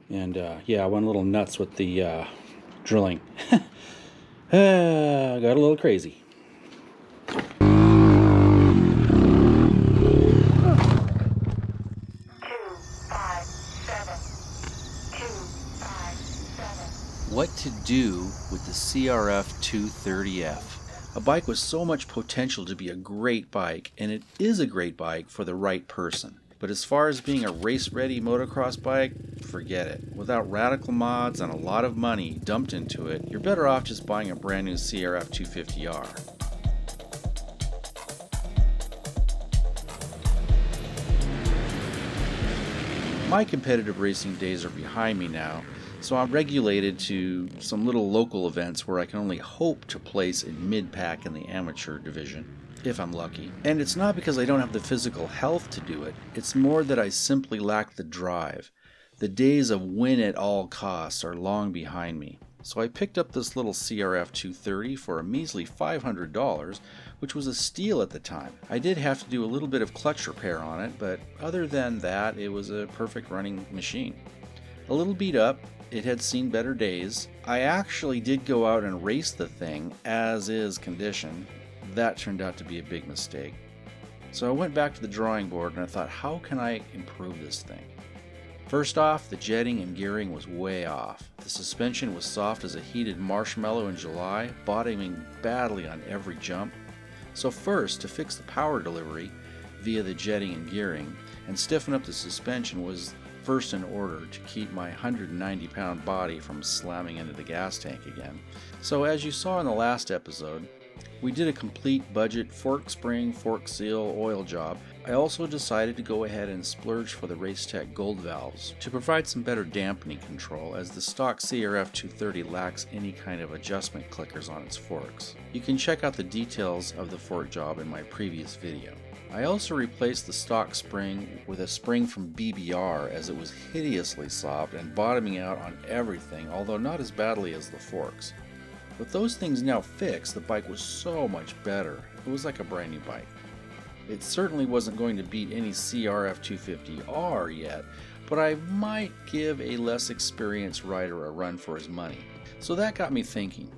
And yeah, I went a little nuts with the drilling. Got a little crazy. What to do with the CRF230F? A bike with so much potential to be a great bike, and it is a great bike for the right person. But as far as being a race-ready motocross bike, forget it. Without radical mods and a lot of money dumped into it, you're better off just buying a brand new CRF250R. My competitive racing days are behind me now, so I'm regulated to some little local events where I can only hope to place in mid-pack in the amateur division, if I'm lucky. And it's not because I don't have the physical health to do it, it's more that I simply lack the drive. The days of win at all costs are long behind me. So I picked up this little CRF 230 for a measly $500, which was a steal at the time. I did have to do a little bit of clutch repair on it, but other than that, it was a perfect running machine. A little beat up, it had seen better days. I actually did go out and race the thing as is condition. That turned out to be a big mistake. So I went back to the drawing board and I thought, how can I improve this thing? First off, the jetting and gearing was way off. The suspension was soft as a heated marshmallow in July, bottoming badly on every jump. So first, to fix the power delivery via the jetting and gearing and stiffen up the suspension was first in order to keep my 190-pound body from slamming into the gas tank again. So as you saw in the last episode, we did a complete budget fork spring, fork seal, oil job. I also decided to go ahead and splurge for the Racetech Gold valves to provide some better dampening control, as the stock CRF 230 lacks any kind of adjustment clickers on its forks. You can check out the details of the fork job in my previous video. I also replaced the stock spring with a spring from BBR, as it was hideously soft and bottoming out on everything, although not as badly as the forks. With those things now fixed, the bike was so much better. It was like a brand new bike. It certainly wasn't going to beat any CRF 250R yet, but I might give a less experienced rider a run for his money. So that got me thinking.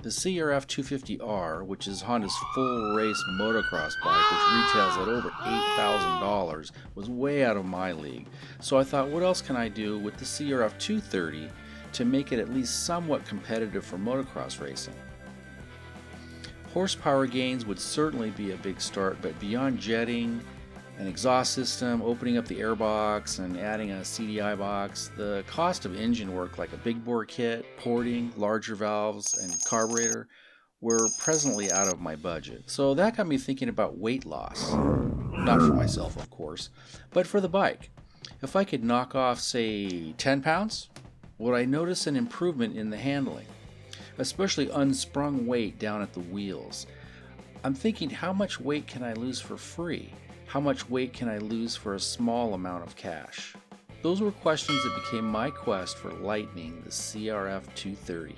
The CRF 250R, which is Honda's full race motocross bike, which retails at over $8,000, was way out of my league. So I thought, what else can I do with the CRF 230 to make it at least somewhat competitive for motocross racing? Horsepower gains would certainly be a big start, but beyond jetting, an exhaust system, opening up the airbox, and adding a CDI box, the cost of engine work like a big bore kit, porting, larger valves, and carburetor were presently out of my budget. So that got me thinking about weight loss. Not for myself, of course, but for the bike. If I could knock off, say, 10 pounds, would I notice an improvement in the handling, especially unsprung weight down at the wheels? I'm thinking, how much weight can I lose for free? How much weight can I lose for a small amount of cash? Those were questions that became my quest for lightning the CRF 230.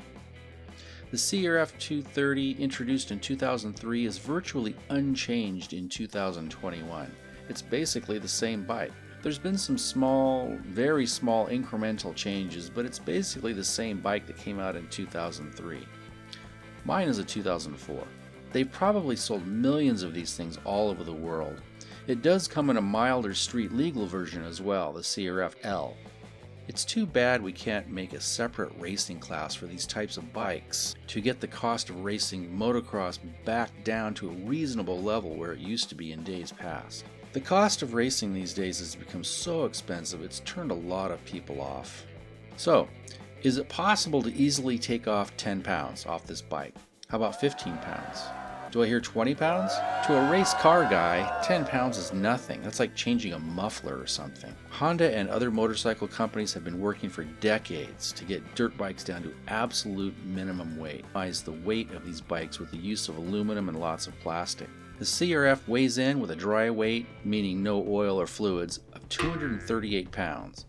The CRF 230, introduced in 2003, is virtually unchanged in 2021. It's basically the same bike. There's been some small, very small incremental changes, but it's basically the same bike that came out in 2003. Mine is a 2004. They've probably sold millions of these things all over the world. It does come in a milder street legal version as well, the CRF-L. It's too bad we can't make a separate racing class for these types of bikes to get the cost of racing motocross back down to a reasonable level where it used to be in days past. The cost of racing these days has become so expensive, it's turned a lot of people off. So, is it possible to easily take off 10 pounds off this bike? How about 15 pounds? Do I hear 20 pounds? To a race car guy, 10 pounds is nothing. That's like changing a muffler or something. Honda and other motorcycle companies have been working for decades to get dirt bikes down to absolute minimum weight. Minimize the weight of these bikes with the use of aluminum and lots of plastic. The CRF weighs in with a dry weight, meaning no oil or fluids, of 238 pounds.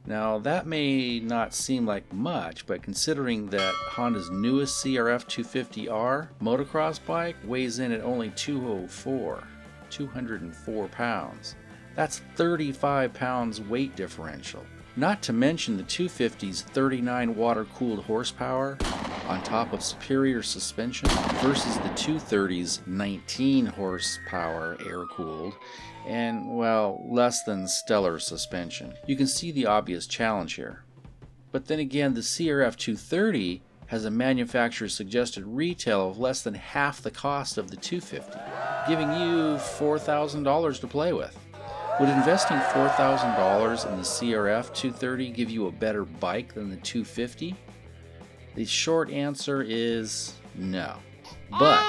Now that may not seem like much, but considering that Honda's newest CRF 250R motocross bike weighs in at only 204 pounds, That's 35 pounds weight differential. Not to mention the 250's 39 water-cooled horsepower on top of superior suspension versus the 230's 19 horsepower air-cooled and, well, less than stellar suspension. You can see the obvious challenge here. But then again, the CRF230 has a manufacturer's suggested retail of less than half the cost of the 250, giving you $4,000 to play with. Would investing $4,000 in the CRF230 give you a better bike than the 250? The short answer is no. But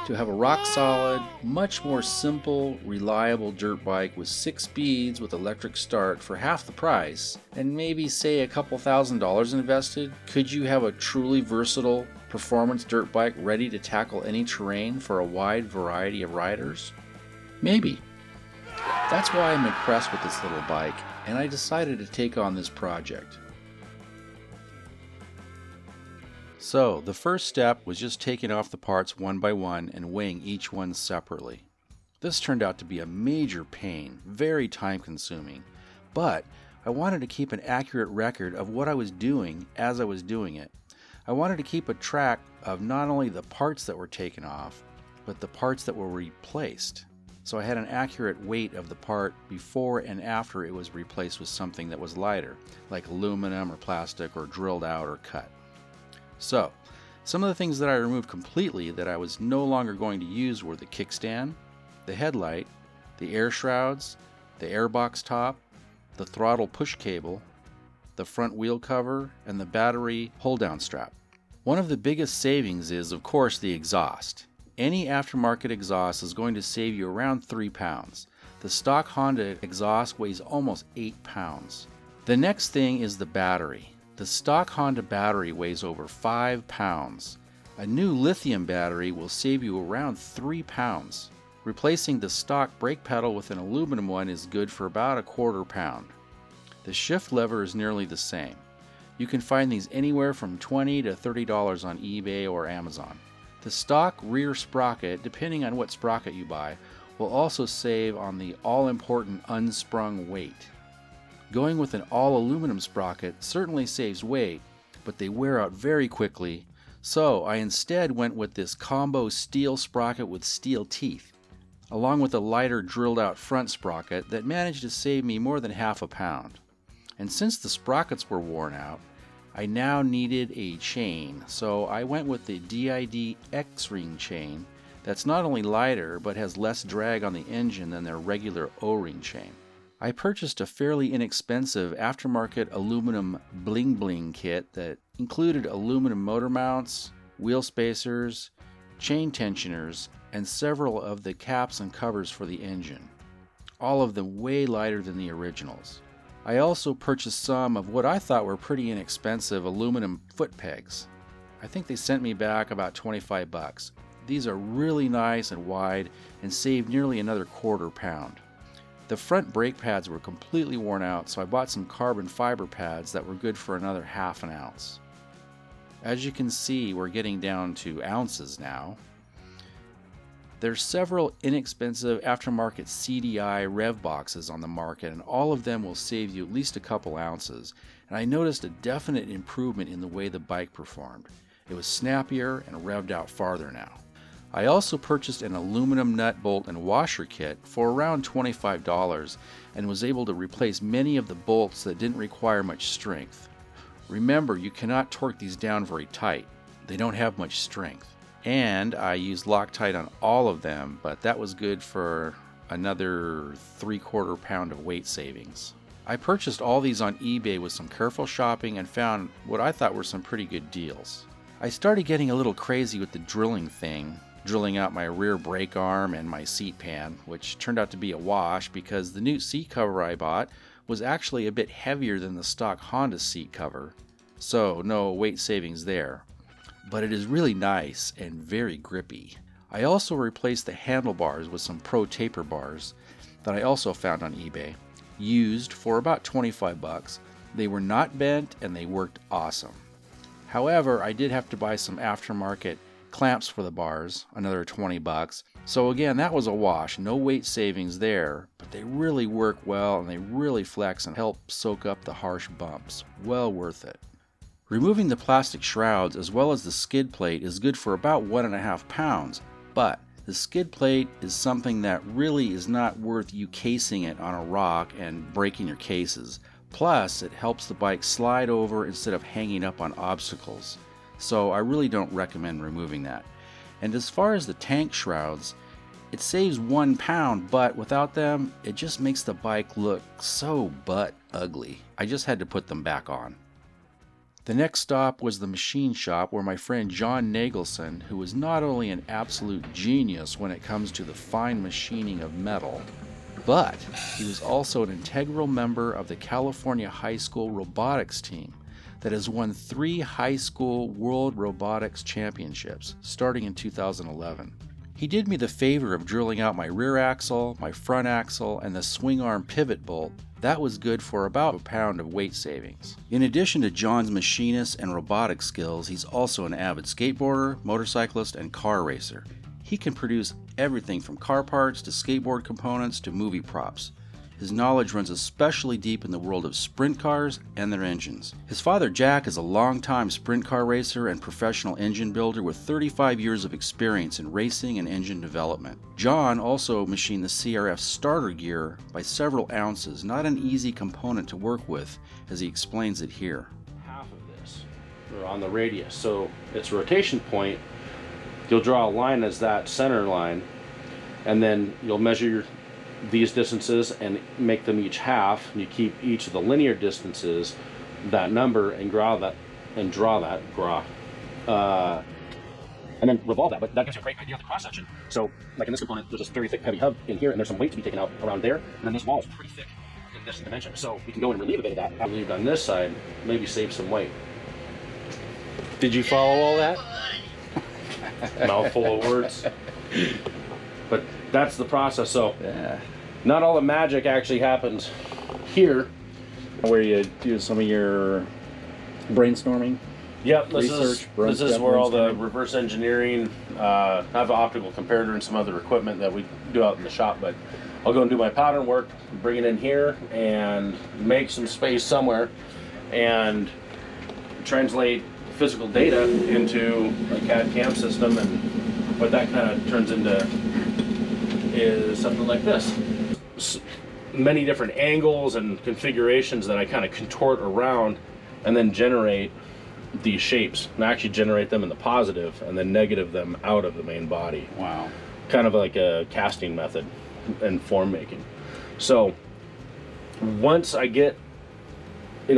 to have a rock-solid, much more simple, reliable dirt bike with 6 speeds with electric start for half the price, and maybe say a couple $1,000s invested, could you have a truly versatile performance dirt bike ready to tackle any terrain for a wide variety of riders? Maybe. That's why I'm impressed with this little bike, and I decided to take on this project. So, the first step was just taking off the parts one by one and weighing each one separately. This turned out to be a major pain, very time consuming, but I wanted to keep an accurate record of what I was doing as I was doing it. I wanted to keep a track of not only the parts that were taken off, but the parts that were replaced. So I had an accurate weight of the part before and after it was replaced with something that was lighter, like aluminum or plastic or drilled out or cut. So, some of the things that I removed completely that I was no longer going to use were the kickstand, the headlight, the air shrouds, the airbox top, the throttle push cable, the front wheel cover, and the battery hold-down strap. One of the biggest savings is, of course, the exhaust. Any aftermarket exhaust is going to save you around 3 pounds. The stock Honda exhaust weighs almost 8 pounds. The next thing is the battery. The stock Honda battery weighs over 5 pounds. A new lithium battery will save you around 3 pounds. Replacing the stock brake pedal with an aluminum one is good for about a quarter pound. The shift lever is nearly the same. You can find these anywhere from $20 to $30 on eBay or Amazon. The stock rear sprocket, depending on what sprocket you buy, will also save on the all-important unsprung weight. Going with an all-aluminum sprocket certainly saves weight, but they wear out very quickly, so I instead went with this combo steel sprocket with steel teeth, along with a lighter drilled-out front sprocket that managed to save me more than half a pound. And since the sprockets were worn out, I now needed a chain, so I went with the DID X-ring chain that's not only lighter but has less drag on the engine than their regular O-ring chain. I purchased a fairly inexpensive aftermarket aluminum bling bling kit that included aluminum motor mounts, wheel spacers, chain tensioners, and several of the caps and covers for the engine, all of them way lighter than the originals. I also purchased some of what I thought were pretty inexpensive aluminum foot pegs. I think they sent me back about 25 bucks. These are really nice and wide and save nearly another quarter pound. The front brake pads were completely worn out, so I bought some carbon fiber pads that were good for another half an ounce. As you can see, we're getting down to ounces now. There's several inexpensive aftermarket CDI rev boxes on the market, and all of them will save you at least a couple ounces. And I noticed a definite improvement in the way the bike performed. It was snappier and revved out farther now. I also purchased an aluminum nut, bolt, and washer kit for around $25 and was able to replace many of the bolts that didn't require much strength. Remember, you cannot torque these down very tight. They don't have much strength. And I used Loctite on all of them, but that was good for another 3/4 pound of weight savings. I purchased all these on eBay with some careful shopping and found what I thought were some pretty good deals. I started getting a little crazy with the drilling thing, drilling out my rear brake arm and my seat pan, which turned out to be a wash because the new seat cover I bought was actually a bit heavier than the stock Honda seat cover, so no weight savings there. But it is really nice and very grippy. I also replaced the handlebars with some Pro Taper bars that I also found on eBay, used for about 25 bucks. They were not bent and they worked awesome. However, I did have to buy some aftermarket clamps for the bars, another 20 bucks, So again, that was a wash. No weight savings there, but they really work well and they really flex and help soak up the harsh bumps. Well worth it. Removing the plastic shrouds as well as the skid plate is good for about 1.5 pounds, but the skid plate is something that really is not worth you casing it on a rock and breaking your cases. Plus, it helps the bike slide over instead of hanging up on obstacles. So I really don't recommend removing that. And as far as the tank shrouds, it saves 1 pound, but without them, it just makes the bike look so butt ugly. I just had to put them back on. The next stop was the machine shop where my friend John Nagelson, who is not only an absolute genius when it comes to the fine machining of metal, but he was also an integral member of the California High School robotics team that has won 3 high school World Robotics Championships, starting in 2011. He did me the favor of drilling out my rear axle, my front axle, and the swing arm pivot bolt. That was good for about 1 pound of weight savings. In addition to John's machinist and robotic skills, he's also an avid skateboarder, motorcyclist, and car racer. He can produce everything from car parts to skateboard components to movie props. His knowledge runs especially deep in the world of sprint cars and their engines. His father Jack is a longtime sprint car racer and professional engine builder with 35 years of experience in racing and engine development. John also machined the CRF starter gear by several ounces, not an easy component to work with, as he explains it here. Half of this, or on the radius, so its rotation point, you'll draw a line as that center line, and then you'll measure these distances and make them each half, and you keep each of the linear distances that number and draw that and then revolve that. But that gives you a great idea of the cross section. So like in this component, there's this very thick heavy hub in here, and there's some weight to be taken out around there, and then this wall is pretty thick in this dimension, so we can go and relieve a bit of that. I believe on this side, maybe save some weight. Did you follow all that? Mouthful of words. But that's the process. So Yeah. not all the magic actually happens here. Where you do some of your brainstorming? Yep, this is where all the brainstorming. reverse engineering, I have an optical comparator and some other equipment that we do out in the shop, but I'll go and do my pattern work, bring it in here, and make some space somewhere, and translate physical data into a CAD CAM system, and what that kind of turns into is something like this. Many different angles and configurations that I kind of contort around and then generate these shapes, and actually generate them in the positive and then negative them out of the main body. Wow. Kind of like a casting method and form making. So once I get,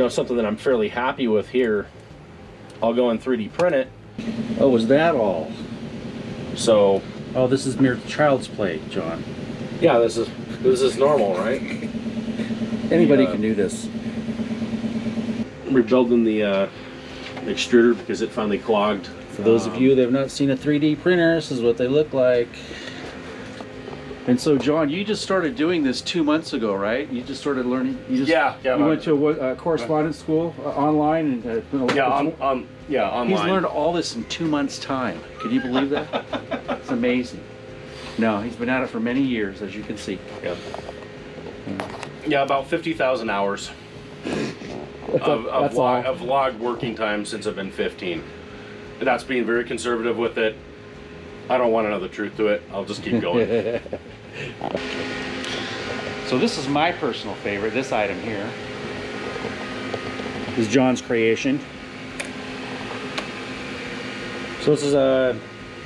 something that I'm fairly happy with here, I'll go and 3D print it. Oh, was that all? So Oh, this is mere child's play, John. yeah, this is normal, right? Anybody can do this. Rebuilding the extruder because it finally clogged. For those of you that have not seen a 3D printer, this is what they look like. And so, John, you just started doing this 2 months ago, right? You just started learning. You went to a correspondence school online and online. He's learned all this in 2 months' time. Can you believe that? It's amazing. No, he's been at it for many years, as you can see. Yeah. Yeah, about 50,000 hours of logged working time since I've been 15. And that's being very conservative with it. I don't want another truth to it. I'll just keep going. So this is my personal favorite, this item here. This is John's creation. So this is a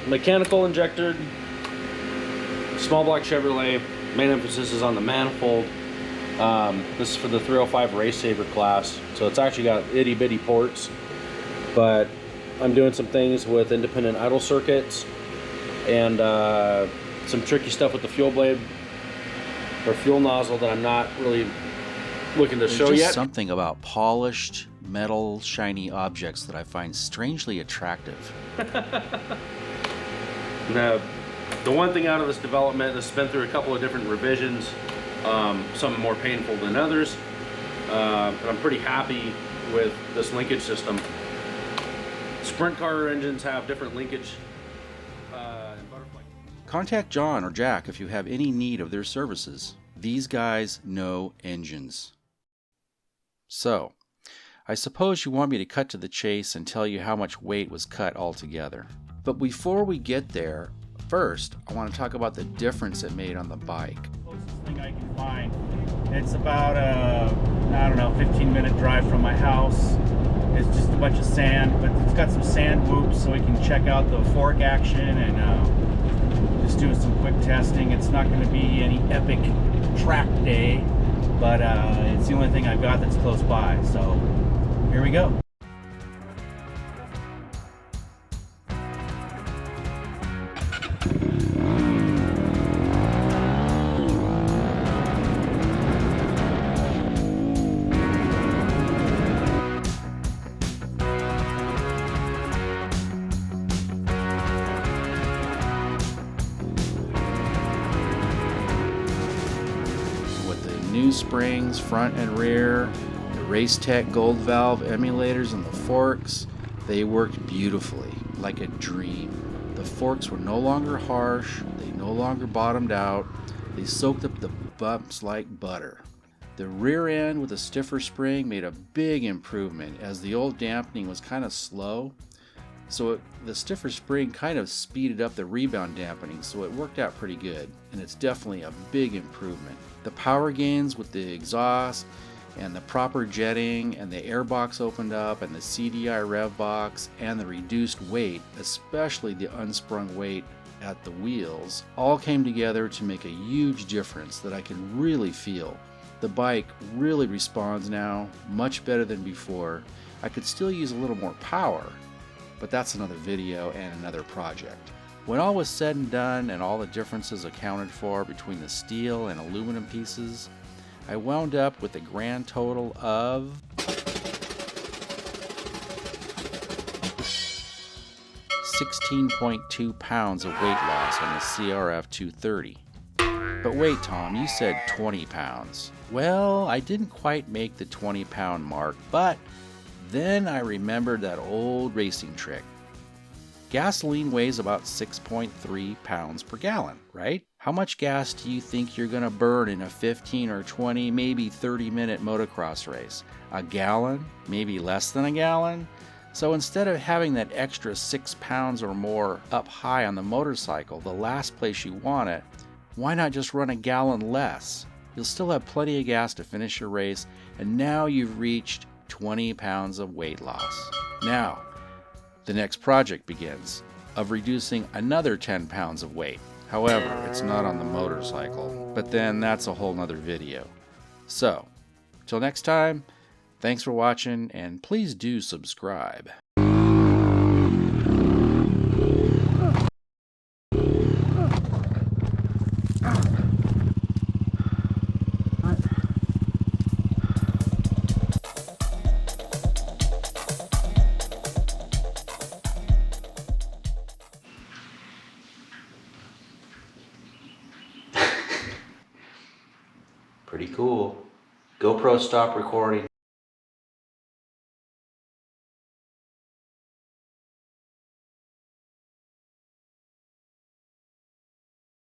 mechanical injected small block Chevrolet. Main emphasis is on the manifold. This is for the 305 Race Saver class. So it's actually got itty bitty ports, but I'm doing some things with independent idle circuits and some tricky stuff with the fuel blade or fuel nozzle that I'm not really looking to show yet. Something about polished metal shiny objects that I find strangely attractive. Now, the one thing out of this development, this has been through a couple of different revisions, some more painful than others, but I'm pretty happy with this linkage system. Sprint car engines have different linkage and butterfly. Contact John or Jack if you have any need of their services. These guys know engines. So, I suppose you want me to cut to the chase and tell you how much weight was cut altogether. But before we get there, first, I want to talk about the difference it made on the bike. Closest thing I can find. It's about a, 15-minute drive from my house. It's just a bunch of sand, but it's got some sand whoops so we can check out the fork action and just do some quick testing. It's not going to be any epic track day, but it's the only thing I've got that's close by. So here we go. New springs, front and rear, the Race Tech Gold Valve emulators and the forks, they worked beautifully, like a dream. The forks were no longer harsh, they no longer bottomed out, they soaked up the bumps like butter. The rear end with a stiffer spring made a big improvement as the old dampening was kind of slow. So the stiffer spring kind of speeded up the rebound dampening, so it worked out pretty good, and it's definitely a big improvement. The power gains with the exhaust and the proper jetting and the airbox opened up and the CDI rev box and the reduced weight, especially the unsprung weight at the wheels, all came together to make a huge difference that I can really feel. The bike really responds now, much better than before. I could still use a little more power, but that's another video and another project. When all was said and done and all the differences accounted for between the steel and aluminum pieces, I wound up with a grand total of 16.2 pounds of weight loss on the CRF230. But wait, Tom, you said 20 pounds. Well, I didn't quite make the 20-pound mark, but then I remembered that old racing trick. Gasoline weighs about 6.3 pounds per gallon, right? How much gas do you think you're going to burn in a 15 or 20, maybe 30-minute motocross race? A gallon? Maybe less than a gallon? So instead of having that extra 6 pounds or more up high on the motorcycle, the last place you want it, why not just run a gallon less? You'll still have plenty of gas to finish your race, and now you've reached 20 pounds of weight loss. Now, the next project begins, of reducing another 10 pounds of weight. However, it's not on the motorcycle, but then that's a whole nother video. So, till next time, thanks for watching, and please do subscribe. Pretty cool. GoPro, stop recording.